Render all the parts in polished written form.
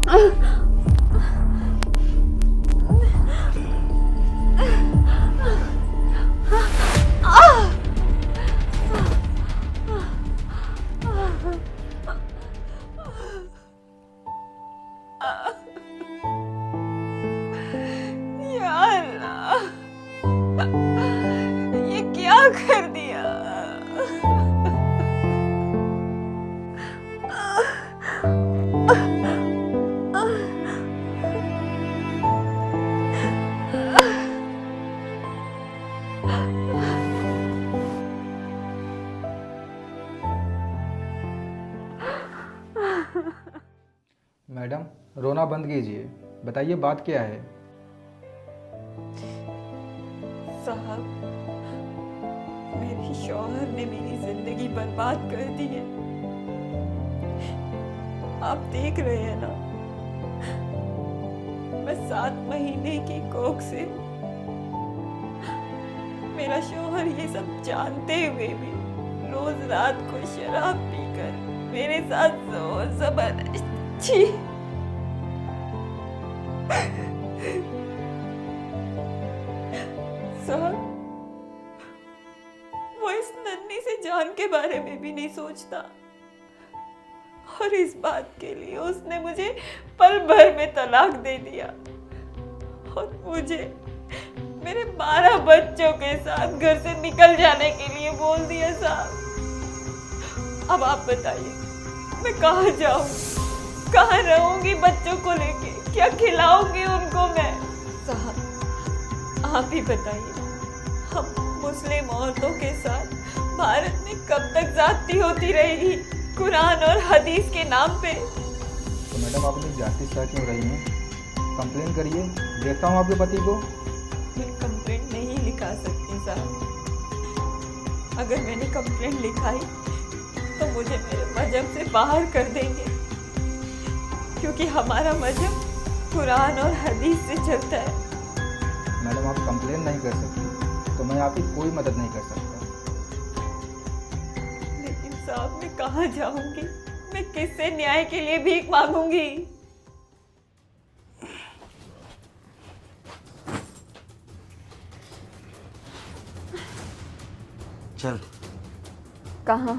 या अल्लाह, ये क्या कर दिया। मैडम, रोना बंद कीजिए। बताइए बात क्या है? साहब, मेरे शौहर ने मेरी जिंदगी बर्बाद कर दी है। आप देख रहे हैं ना, मैं 7 महीने की कोख से हूँ। मेरा शौहर ये सब जानते हुए भी रोज रात को शराब पीकर मेरे साथ जोर जबरदस्ती साहब, वो इस नन्ही से जान के बारे में भी नहीं सोचता, और इस बात के लिए उसने मुझे पल भर में तलाक दे दिया और मुझे मेरे 12 बच्चों के साथ घर से निकल जाने के लिए बोल दिया। साहब, अब आप बताइए, मैं कहाँ जाऊँ, कहाँ रहूंगी बच्चों को लेके, क्या खिलाऊंगी उनको मैं। साहब, आप ही बताइए, हम मुस्लिम औरतों के साथ भारत में कब तक जाती होती रहेगी कुरान और हदीस के नाम पे। तो मैडम, आप अपनी जाति से क्यों रही हैं? कंप्लेन करिए, देखता हूँ आपके पति को। मैं कंप्लेंट नहीं लिखा सकती साहब। अगर मैंने कंप्लेंट लिखाई तो मुझे मेरे मजहब से बाहर कर देंगे, क्योंकि हमारा मजहब कुरान और हदीस से चलता है। मैडम, आप कंप्लेन नहीं कर सकती तो मैं आपकी कोई मदद नहीं कर सकता। लेकिन साहब, मैं कहाँ जाऊंगी, मैं किससे न्याय के लिए भीख मांगूंगी। चल। कहाँ?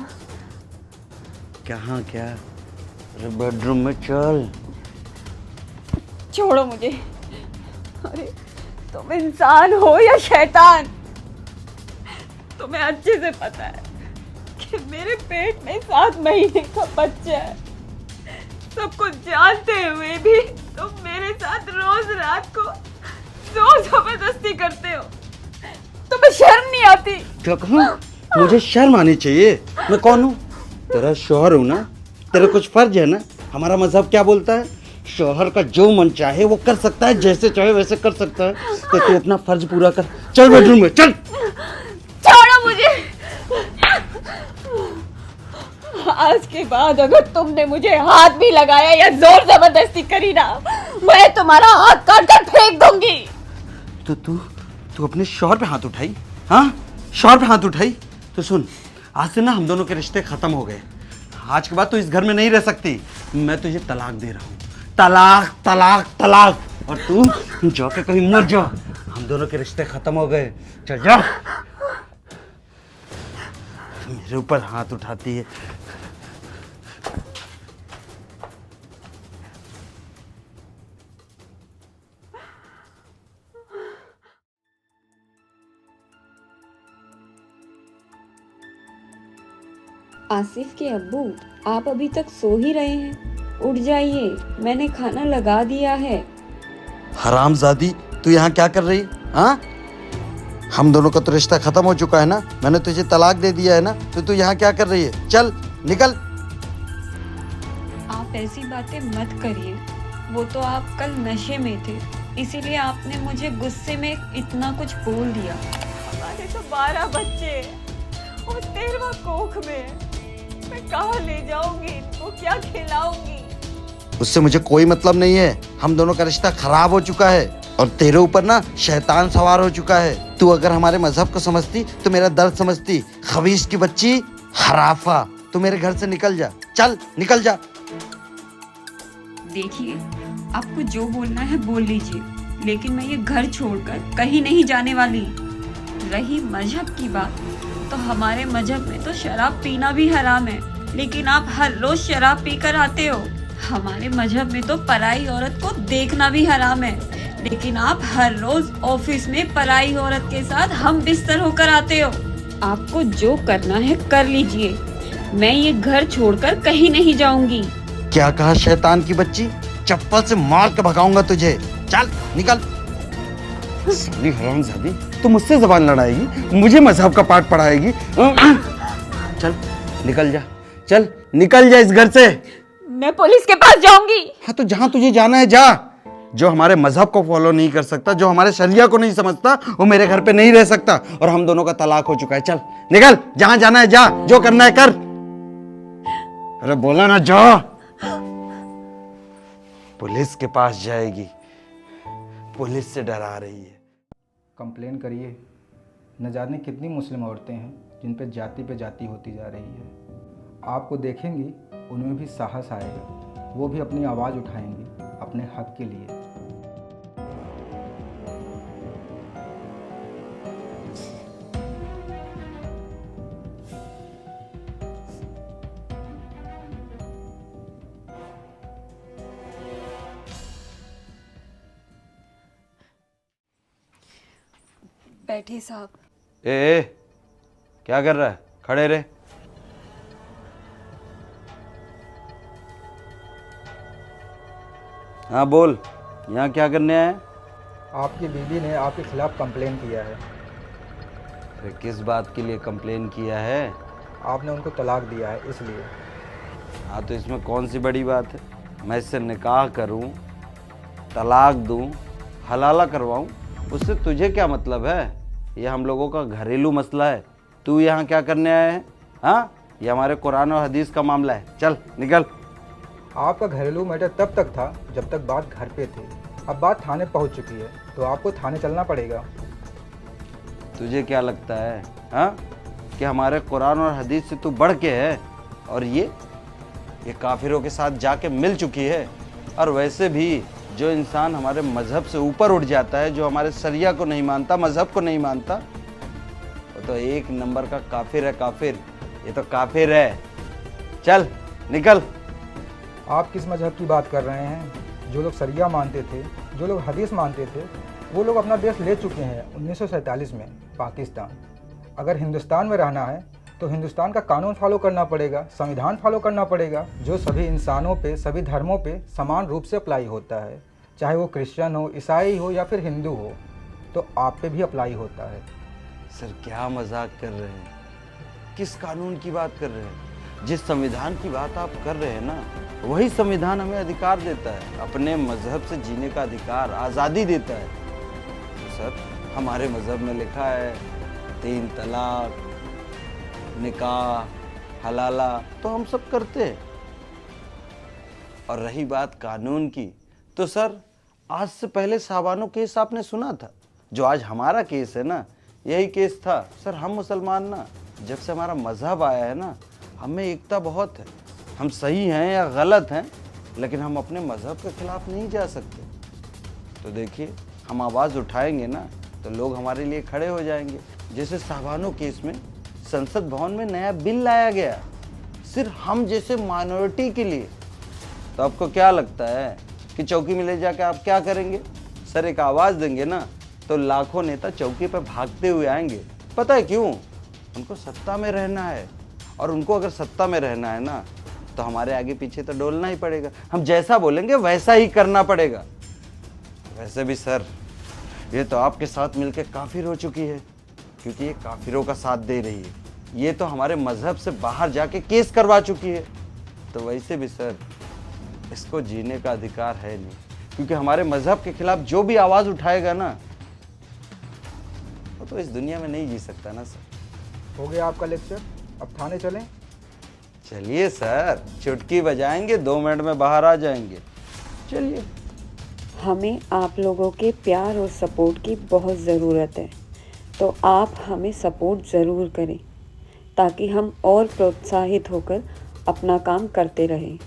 कहाँ क्या? अरे बेडरूम में चल। छोड़ो मुझे। अरे तुम इंसान हो या शैतान? तुम्हें अच्छे से पता है कि मेरे पेट में 7 महीने का बच्चा है। सब कुछ जानते हुए भी तुम मेरे साथ रोज रात को जोर जबरदस्ती करते हो। तुम्हें शर्म नहीं आती? क्या कहूँ? मुझे शर्म आनी चाहिए। मैं कौन हूँ? तेरा शौहर हूँ ना। तेरा कुछ फर्ज है ना। हमारा मजहब क्या बोलता है? शौहर का जो मन चाहे वो कर सकता है, जैसे चाहे वैसे कर सकता है। तो तू अपना फर्ज पूरा कर। चल बेडरूम में चल। छोड़ो मुझे। आज के बाद अगर तुमने मुझे हाथ भी लगाया या जोर जबरदस्ती करी ना, मैं तुम्हारा हाथ काट कर फेंक दूंगी। तो तू अपने शौहर पे हाथ उठाई? हाँ, शौहर पे हाथ उठाई? तो सुन, आज से ना हम दोनों के रिश्ते खत्म हो गए। आज के बाद तू इस घर में नहीं रह सकती। मैं तुझे तलाक दे रहा हूँ। तलाक तलाक तलाक। और तू जाके कहीं मर जा। हम दोनों के रिश्ते खत्म हो गए। चल जा। मेरे ऊपर हाथ उठाती है। आसिफ के अब्बू, आप अभी तक सो ही रहे हैं? उठ जाइए, मैंने खाना लगा दिया है। हरामजादी, तू यहाँ क्या कर रही? हाँ, हम दोनों का तो रिश्ता खत्म हो चुका है ना। मैंने तुझे तलाक दे दिया है ना। तो तू यहाँ क्या कर रही है? चल निकल। आप ऐसी बातें मत करिए। वो तो आप कल नशे में थे, इसीलिए आपने मुझे गुस्से में इतना कुछ बोल दिया। हमारे तो 12 बच्चे और 13वां कोख में। मैं कहाँ ले जाऊंगी इनको, क्या खिलाऊंगी? उससे मुझे कोई मतलब नहीं है। हम दोनों का रिश्ता खराब हो चुका है और तेरे ऊपर ना शैतान सवार हो चुका है। तू अगर हमारे मजहब को समझती तो मेरा दर्द समझती। खबीस की बच्ची, हराफा, तू मेरे घर से निकल जा। चल निकल जा। देखिए, आपको जो बोलना है बोल लीजिए, लेकिन मैं ये घर छोड़कर कहीं नहीं जाने वाली। रही मजहब की बात, तो हमारे मजहब में तो शराब पीना भी हराम है, लेकिन आप हर रोज शराब पीकर आते हो। हमारे मजहब में तो पराई औरत को देखना भी हराम है, लेकिन आप हर रोज ऑफिस में पराई औरत के साथ हम बिस्तर होकर आते हो। आपको जो करना है कर लीजिए, मैं ये घर छोड़कर कहीं नहीं जाऊंगी। क्या कहा शैतान की बच्ची? चप्पल से मार के भगाऊंगा तुझे। चल निकल। साली हरामजादी, तू मुझसे जबान लड़ाएगी, मुझे मजहब का पाठ पढ़ाएगी। चल निकल जा, चल निकल जा इस घर से। मैं पुलिस के पास जाऊंगी। हाँ तो जहां तुझे जाना है जा। जो हमारे मजहब को फॉलो नहीं कर सकता, जो हमारे शरिया को नहीं समझता, वो मेरे घर पे नहीं रह सकता। और हम दोनों का तलाक हो चुका है। चल निकल, जहां जाना है जा, जो करना है कर। अरे बोला ना जा। पुलिस के पास जाएगी, पुलिस से डरा रही है। कंप्लेन करिए। न जाने कितनी मुस्लिम औरतें हैं जिन पे जाति होती जा रही है। आपको देखेंगी उनमें भी साहस आएगा, वो भी अपनी आवाज़ उठाएंगी अपने हक के लिए। बैठे साहब। ए, क्या कर रहा है? खड़े रहे। हाँ बोल, यहाँ क्या करने आया है? आपकी बीवी ने आपके खिलाफ कंप्लेन किया है। अरे किस बात के लिए कंप्लेन किया है? आपने उनको तलाक दिया है इसलिए। हाँ तो इसमें कौन सी बड़ी बात है? मैं इससे निकाह करूं, तलाक दूं, हलाला करवाऊं, उससे तुझे क्या मतलब है? ये हम लोगों का घरेलू मसला है। तू यहाँ क्या करने आया है? हाँ, ये हमारे कुरान और हदीस का मामला है। चल निकल। आपका घरेलू मैटर तब तक था जब तक बात घर पे थी। अब बात थाने पहुंच चुकी है तो आपको थाने चलना पड़ेगा। तुझे क्या लगता है हाँ कि हमारे कुरान और हदीस से तू बढ़ के है? और ये काफिरों के साथ जाके मिल चुकी है। और वैसे भी जो इंसान हमारे मजहब से ऊपर उठ जाता है, जो हमारे शरिया को नहीं मानता, मजहब को नहीं मानता, वो तो एक नंबर का काफिर है। काफिर, ये तो काफिर है। चल निकल। आप किस मजहब की बात कर रहे हैं? जो लोग शरिया मानते थे, जो लोग हदीस मानते थे, वो लोग अपना देश ले चुके हैं 1947 में पाकिस्तान। अगर हिंदुस्तान में रहना है तो हिंदुस्तान का कानून फॉलो करना पड़ेगा, संविधान फॉलो करना पड़ेगा, जो सभी इंसानों पे, सभी धर्मों पे समान रूप से अप्लाई होता है। चाहे वो क्रिश्चियन हो, ईसाई हो या फिर हिंदू हो, तो आप पे भी अप्लाई होता है। सर क्या मजाक कर रहे हैं? किस कानून की बात कर रहे हैं? जिस संविधान की बात आप कर रहे हैं ना, वही संविधान हमें अधिकार देता है, अपने मजहब से जीने का अधिकार, आज़ादी देता है। तो सर हमारे मजहब में लिखा है 3 तलाक, निकाह, हलाला, तो हम सब करते हैं। और रही बात कानून की, तो सर आज से पहले साबानो केस आपने सुना था? जो आज हमारा केस है ना, यही केस था। सर हम मुसलमान ना, जब से हमारा मजहब आया है ना, हमें एकता बहुत है। हम सही हैं या गलत हैं, लेकिन हम अपने मजहब के खिलाफ नहीं जा सकते। तो देखिए, हम आवाज़ उठाएंगे ना तो लोग हमारे लिए खड़े हो जाएंगे। जैसे साबानो केस में संसद भवन में नया बिल लाया गया सिर्फ हम जैसे माइनॉरिटी के लिए। तो आपको क्या लगता है कि चौकी में ले जाकर आप क्या करेंगे? सर एक आवाज़ देंगे ना तो लाखों नेता चौकी पर भागते हुए आएंगे। पता है क्यों? उनको सत्ता में रहना है, और उनको अगर सत्ता में रहना है ना तो हमारे आगे पीछे तो डोलना ही पड़ेगा। हम जैसा बोलेंगे वैसा ही करना पड़ेगा। वैसे भी सर ये तो आपके साथ मिलकर काफिर हो चुकी है, क्योंकि ये काफिरों का साथ दे रही है। ये तो हमारे मजहब से बाहर जाके केस करवा चुकी है। तो वैसे भी सर इसको जीने का अधिकार है नहीं, क्योंकि हमारे मजहब के खिलाफ जो भी आवाज़ उठाएगा ना, वो तो इस दुनिया में नहीं जी सकता ना सर। हो गया आपका लेक्चर, अब थाने चलें? चलिए सर, चुटकी बजाएंगे, 2 मिनट में बाहर आ जाएंगे। चलिए। हमें आप लोगों के प्यार और सपोर्ट की बहुत ज़रूरत है, तो आप हमें सपोर्ट ज़रूर करें ताकि हम और प्रोत्साहित होकर अपना काम करते रहें।